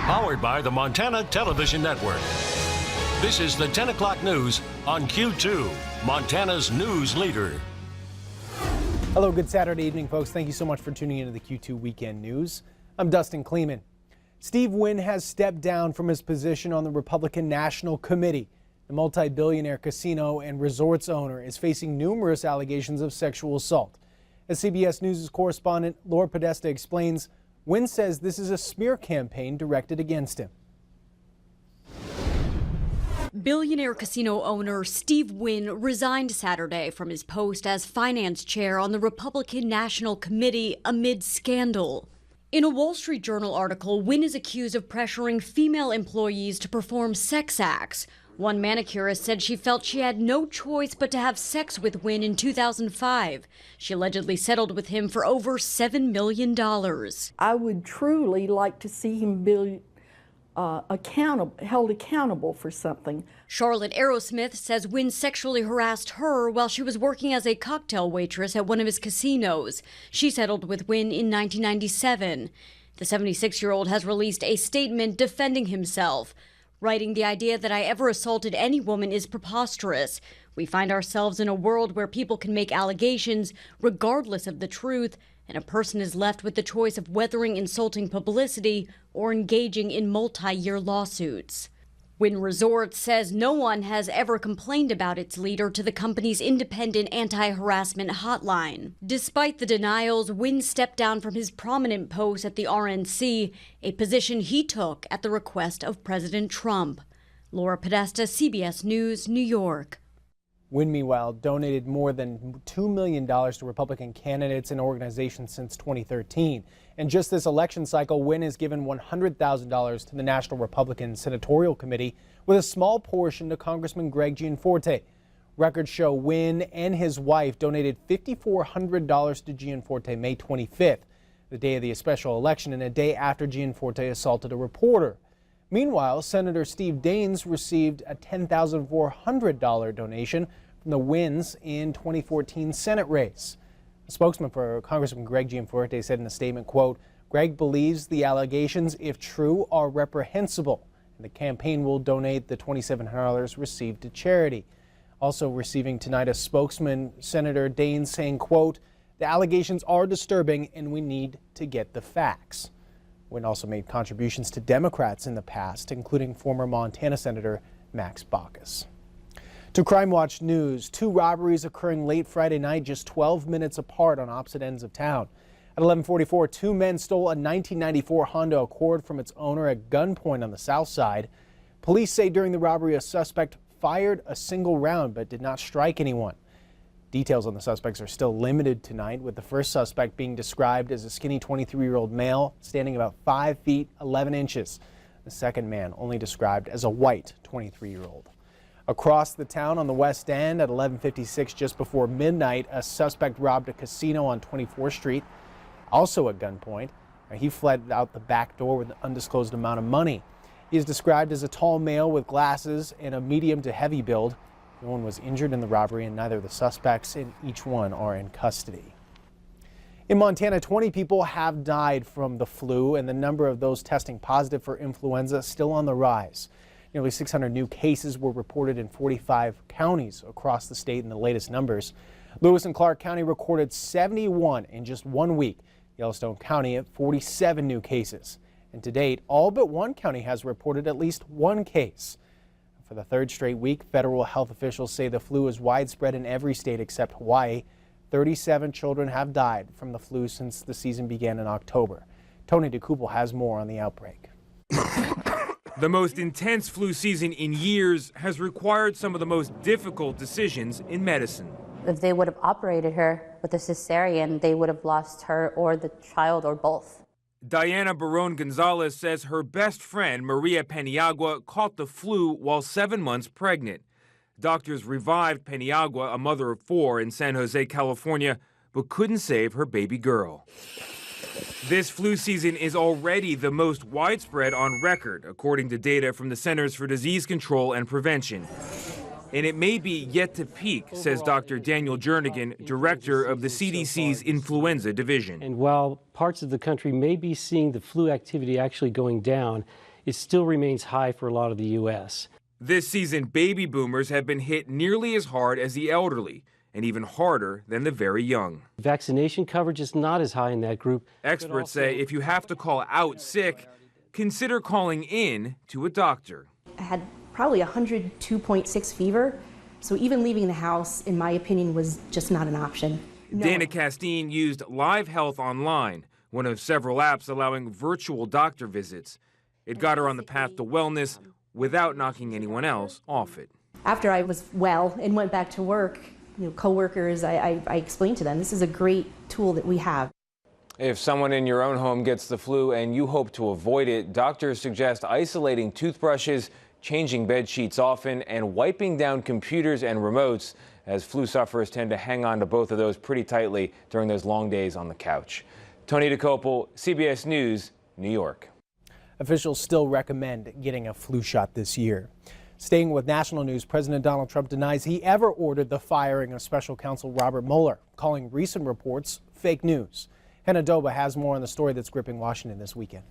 Powered by the Montana Television Network. This is the 10 o'clock news on Q2, Montana's news leader. Hello, good Saturday evening, folks. Thank you so much for tuning into the Q2 Weekend News. I'm Dustin Klemann. Steve Wynn has stepped down from his position on the Republican National Committee. The multi-billionaire casino and resorts owner is facing numerous allegations of sexual assault. As CBS News' correspondent Laura Podesta explains, Wynn says this is a smear campaign directed against him. Billionaire casino owner Steve Wynn resigned Saturday from his post as finance chair on the Republican National Committee amid scandal. In a Wall Street Journal article, Wynn is accused of pressuring female employees to perform sex acts. One manicurist said she felt she had no choice but to have sex with Wynn in 2005. She allegedly settled with him for over $7 million. I would truly like to see him be held accountable for something. Charlotte Aerosmith says Wynn sexually harassed her while she was working as a cocktail waitress at one of his casinos. She settled with Wynn in 1997. The 76-year-old has released a statement defending himself, writing, "The idea that I ever assaulted any woman is preposterous. We find ourselves in a world where people can make allegations regardless of the truth, and a person is left with the choice of weathering insulting publicity or engaging in multi-year lawsuits." Wynn Resorts says no one has ever complained about its leader to the company's independent anti-harassment hotline. Despite the denials, Wynn stepped down from his prominent post at the RNC, a position he took at the request of President Trump. Laura Podesta, CBS News, New York. Wynn, meanwhile, donated more than $2 million to Republican candidates and organizations since 2013. And just this election cycle, Wynn has given $100,000 to the National Republican Senatorial Committee, with a small portion to Congressman Greg Gianforte. Records show Wynn and his wife donated $5,400 to Gianforte May 25th, the day of the special election and a day after Gianforte assaulted a reporter. Meanwhile, Senator Steve Daines received a $10,400 donation from the Wynns in 2014 Senate race. A spokesman for Congressman Greg Gianforte said in a statement, quote, "Greg believes the allegations, if true, are reprehensible, and the campaign will donate the $2,700 received to charity." Also receiving tonight, a spokesman, Senator Daines, saying, quote, "The allegations are disturbing and we need to get the facts." Wynn also made contributions to Democrats in the past, including former Montana Senator Max Baucus. To Crime Watch News, 2 robberies occurring late Friday night, just 12 minutes apart on opposite ends of town. At 11:44, 2 men stole a 1994 Honda Accord from its owner at gunpoint on the south side. Police say during the robbery, a suspect fired a single round but did not strike anyone. Details on the suspects are still limited tonight, with the first suspect being described as a skinny 23-year-old male standing about 5 feet 11 inches. The second man only described as a white 23-year-old. Across the town on the West End at 11:56, just before midnight, a suspect robbed a casino on 24th Street, also at gunpoint. He fled out the back door with an undisclosed amount of money. He is described as a tall male with glasses and a medium to heavy build. No one was injured in the robbery, and neither the suspects in each one are in custody. In Montana, 20 people have died from the flu, and the number of those testing positive for influenza still on the rise. Nearly 600 new cases were reported in 45 counties across the state in the latest numbers. Lewis and Clark County recorded 71 in just 1 week. Yellowstone County at 47 new cases. And to date, all but one county has reported at least 1 case. For the 3rd straight week, federal health officials say the flu is widespread in every state except Hawaii. 37 children have died from the flu since the season began in October. Tony DeKuppel has more on the outbreak. The most intense flu season in years has required some of the most difficult decisions in medicine. If they would have operated her with a cesarean, they would have lost her or the child or both. Diana Barone Gonzalez says her best friend, Maria Peniagua, caught the flu while 7 months pregnant. Doctors revived Peniagua, a mother of 4 in San Jose, California, but couldn't save her baby girl. This flu season is already the most widespread on record, according to data from the Centers for Disease Control and Prevention. And it may be yet to peak, says Dr. Daniel Jernigan, director of the CDC's Influenza Division. And while parts of the country may be seeing the flu activity actually going down, it still remains high for a lot of the U.S. This season, baby boomers have been hit nearly as hard as the elderly, and even harder than the very young. Vaccination coverage is not as high in that group. Experts say if you have to call out sick, consider calling in to a doctor. I had probably 102.6 fever, so even leaving the house, in my opinion, was just not an option. Dana Castine used Live Health Online, one of several apps allowing virtual doctor visits. It got her on the path to wellness without knocking anyone else off it. After I was well and went back to work, coworkers, I explained to them, this is a great tool that we have. If someone in your own home gets the flu and you hope to avoid it, doctors suggest isolating toothbrushes, changing bed sheets often, and wiping down computers and remotes, as flu sufferers tend to hang on to both of those pretty tightly during those long days on the couch. Tony DeCopel, CBS News, New York. Officials still recommend getting a flu shot this year. Staying with national news, President Donald Trump denies he ever ordered the firing of special counsel Robert Mueller, calling recent reports fake news. Hannah Doba has more on the story that's gripping Washington this weekend.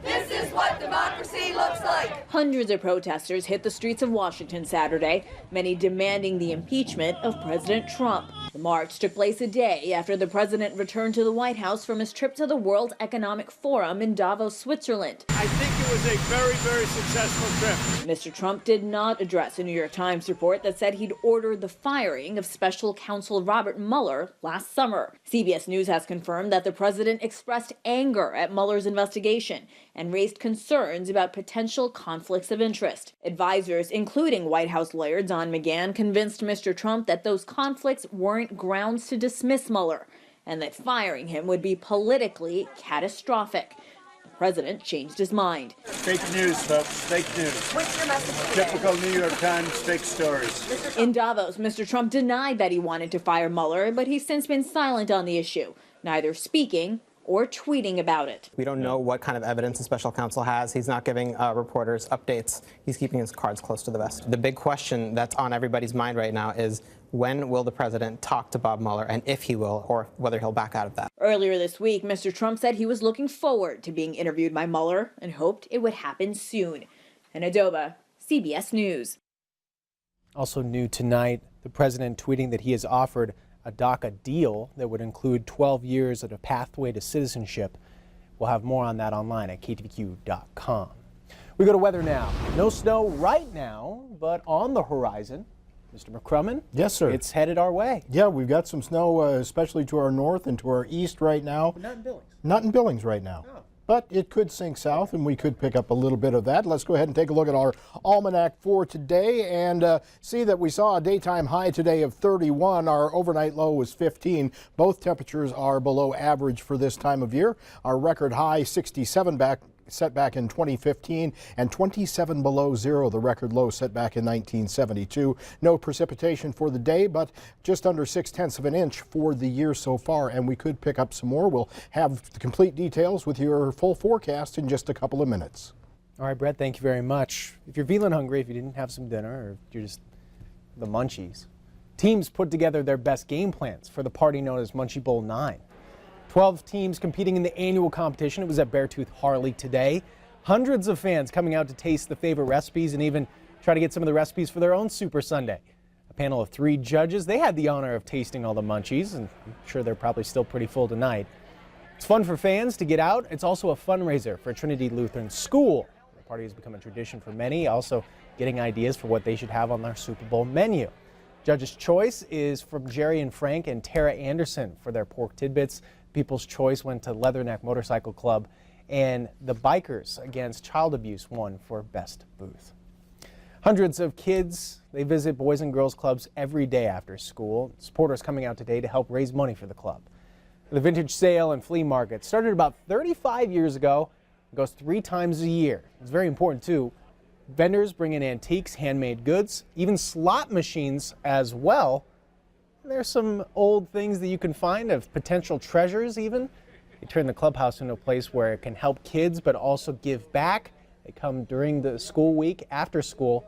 This is what democracy looks like. Hundreds of protesters hit the streets of Washington Saturday, many demanding the impeachment of President Trump. The march took place a day after the president returned to the White House from his trip to the World Economic Forum in Davos, Switzerland. I think it was a very, very successful trip. Mr. Trump did not address a New York Times report that said he'd ordered the firing of special counsel Robert Mueller last summer. CBS News has confirmed that the president expressed anger at Mueller's investigation and raised concerns about potential conflicts of interest. Advisors, including White House lawyer Don McGahn, convinced Mr. Trump that those conflicts weren't grounds to dismiss Mueller and that firing him would be politically catastrophic. The president changed his mind. Fake news, folks. Fake news. What's your message today? Typical New York Times fake stories. In Davos, Mr. Trump denied that he wanted to fire Mueller, but he's since been silent on the issue, neither speaking or tweeting about it. We don't know what kind of evidence the special counsel has. He's not giving reporters updates. He's keeping his cards close to the vest. The big question that's on everybody's mind right now is, when will the president talk to Bob Mueller, and if he will, or whether he'll back out of that? Earlier this week, Mr. Trump said he was looking forward to being interviewed by Mueller and hoped it would happen soon. Hannah Doba, CBS News. Also new tonight, the president tweeting that he has offered a DACA deal that would include 12 years of a pathway to citizenship. We'll have more on that online at ktvq.com. We go to weather now. No snow right now, but on the horizon. Mr. McCrummon? Yes, sir. It's headed our way. Yeah, we've got some snow, especially to our north and to our east right now. But not in Billings. Not in Billings right now. Oh. But it could sink south, and we could pick up a little bit of that. Let's go ahead and take a look at our almanac for today and see that we saw a daytime high today of 31. Our overnight low was 15. Both temperatures are below average for this time of year. Our record high, 67 set back in 2015, and 27 below zero, the record low set back in 1972. No precipitation for the day, but just under 0.6 of an inch for the year so far, and we could pick up some more. We'll have the complete details with your full forecast in just a couple of minutes. All right, Brett, thank you very much. If you're feeling hungry, if you didn't have some dinner, or if you're just the munchies, teams put together their best game plans for the party known as Munchie Bowl 9. 12 teams competing in the annual competition. It was at Beartooth Harley today. Hundreds of fans coming out to taste the favorite recipes and even try to get some of the recipes for their own Super Sunday. A panel of 3 judges, they had the honor of tasting all the munchies, and I'm sure they're probably still pretty full tonight. It's fun for fans to get out. It's also a fundraiser for Trinity Lutheran School. The party has become a tradition for many, also getting ideas for what they should have on their Super Bowl menu. Judges' choice is from Jerry and Frank and Tara Anderson for their pork tidbits. People's choice went to Leatherneck Motorcycle Club, and the Bikers Against Child Abuse won for Best Booth. Hundreds of kids, they visit Boys and Girls Clubs every day after school. Supporters coming out today to help raise money for the club. The vintage sale and flea market started about 35 years ago. It goes 3 times a year. It's very important too. Vendors bring in antiques, handmade goods, even slot machines as well. There's some old things that you can find of potential treasures even. They turn the clubhouse into a place where it can help kids but also give back. They come during the school week, after school.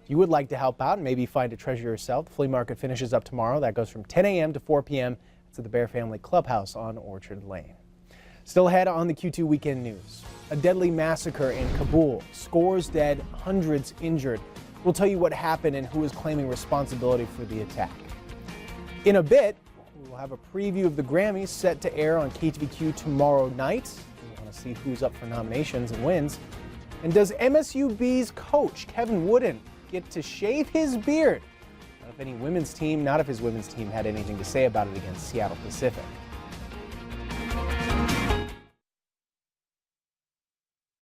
If you would like to help out and maybe find a treasure yourself, the flea market finishes up tomorrow. That goes from 10 a.m. to 4 p.m. It's at the Bear Family Clubhouse on Orchard Lane. Still ahead on the Q2 Weekend News. A deadly massacre in Kabul, scores dead, hundreds injured. We'll tell you what happened and who is claiming responsibility for the attack. In a bit, we will have a preview of the Grammys set to air on KTVQ tomorrow night. We want to see who's up for nominations and wins. And does MSUB's coach, Kevin Wooden, get to shave his beard? Not if his women's team had anything to say about it against Seattle Pacific.